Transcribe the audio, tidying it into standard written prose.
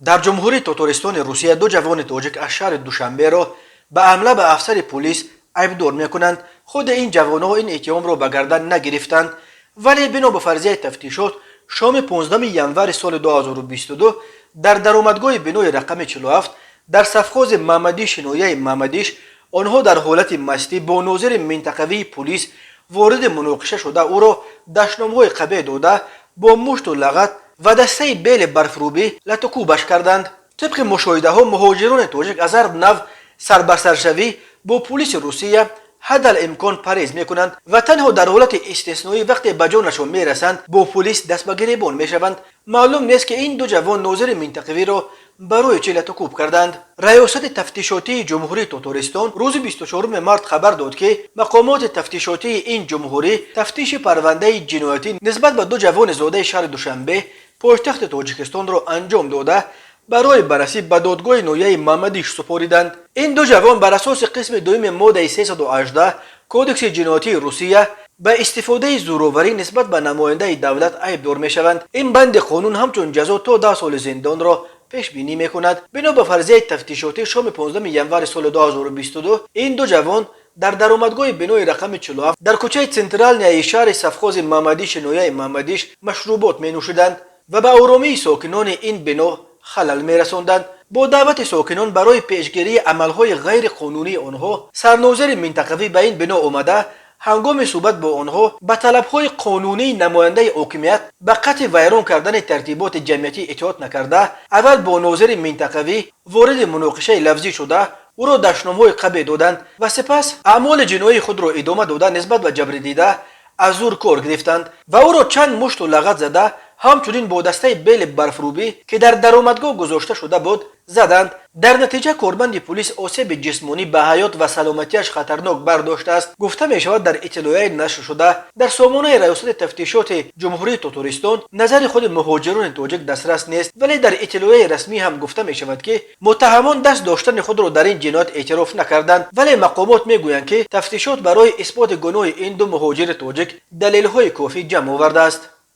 در جمهوری تاتارستان روسیه دو جوان تاجیک از شهر دوشنبه را به حمله به افسر پلیس عیبدار میکنند. خود این جوانها این اتهام را به گردن نگرفتند، ولی بنا به فرضیه تفتیشات شام 15 ینور سال 2022 در درآمدگاه بنای رقم 47 در سفخاز محمدیش نویه محمدیش آنها در حالت مستی با ناظر منطقوی پلیس وارد مناقشه شده او را دشنام‌های قبیح داده با مشت و لغت و دسته بیل برفروبی لطکوبش کردند. طبق مشاهده ها مهاجران تاجیک از هر نوع سربسرشوی با پلیس روسیه حد الامکان پرهیز میکنند و تنها در حالت استثنایی وقتی به جانشان میرسند با پلیس دست به گریبان میشوند. معلوم نیست که این دو جوان ناظر منطقوی را برای چه لطکوب کردند. ریاست تفتیشاتی جمهوری تاتارستان روز 24 مارس خبر داد که مقامات تفتیشاتی این جمهوری تفتیش پرونده جنایتی نسبت به دو جوان زاده شهر دوشنبه پایتخت تاجیکستان را انجام داده برای بررسی به دادگاه نویه محمدیش سپاریدند. این دو جوان بر اساس قسم دوم ماده 318 کودکس جنایتی روسیه به استفاده زورآوری نسبت به نماینده دولت عیبدار میشوند. این بند قانون همچون جزا تا 10 سال زندان را پیش بینی میکند. بنا به فرضیه تفتیشاتی شام 15 ینور سال 2022 این دو جوان در درآمدگاه بنای رقم 47 در کوچه سنترال نیای شهر سفخاز محمدیش نویه محمدیش مشروبات می نوشیدند و به آرامی ساکنان این بنا خلل می رساندند. با دعوت ساکنان برای پیشگیری عملهای غیر قانونی آنها سرناظر منطقوی به این بنا آمده هنگام صحبت با آنها به طلبهای قانونی نماینده حاکمیت به قطع ویران کردن ترتیبات جمعیتی اطاعت نکرده اول با ناظر منطقوی وارد مناقشه لفظی شده او را دشنام‌های قبیح دادند و سپس اعمال جنایی خود را ادامه داده نسبت به جبر دیده از زور کار گرفتند و او را چند مشت و لغت زده همچنین با دسته بیل برفروبی که در درآمدگاه گذاشته شده بود زدند. در نتیجه کارمند پلیس آسیب جسمانی به حیات و سلامتیش خطرناک برداشته است. گفته می شود در اطلاعیه نشر شده در سامانه ریاست تفتیشات جمهوری تاتارستان نظر خود مهاجران تاجیک دسترس نیست، ولی در اطلاعیه رسمی هم گفته می شود که متهمان دست داشتن خود را در این جنایت اعتراف نکردند، ولی مقامات می گویند که تفتیشات برای اثبات گناه این دو مهاجر تاجیک دلیل های کافی جمع آورده است.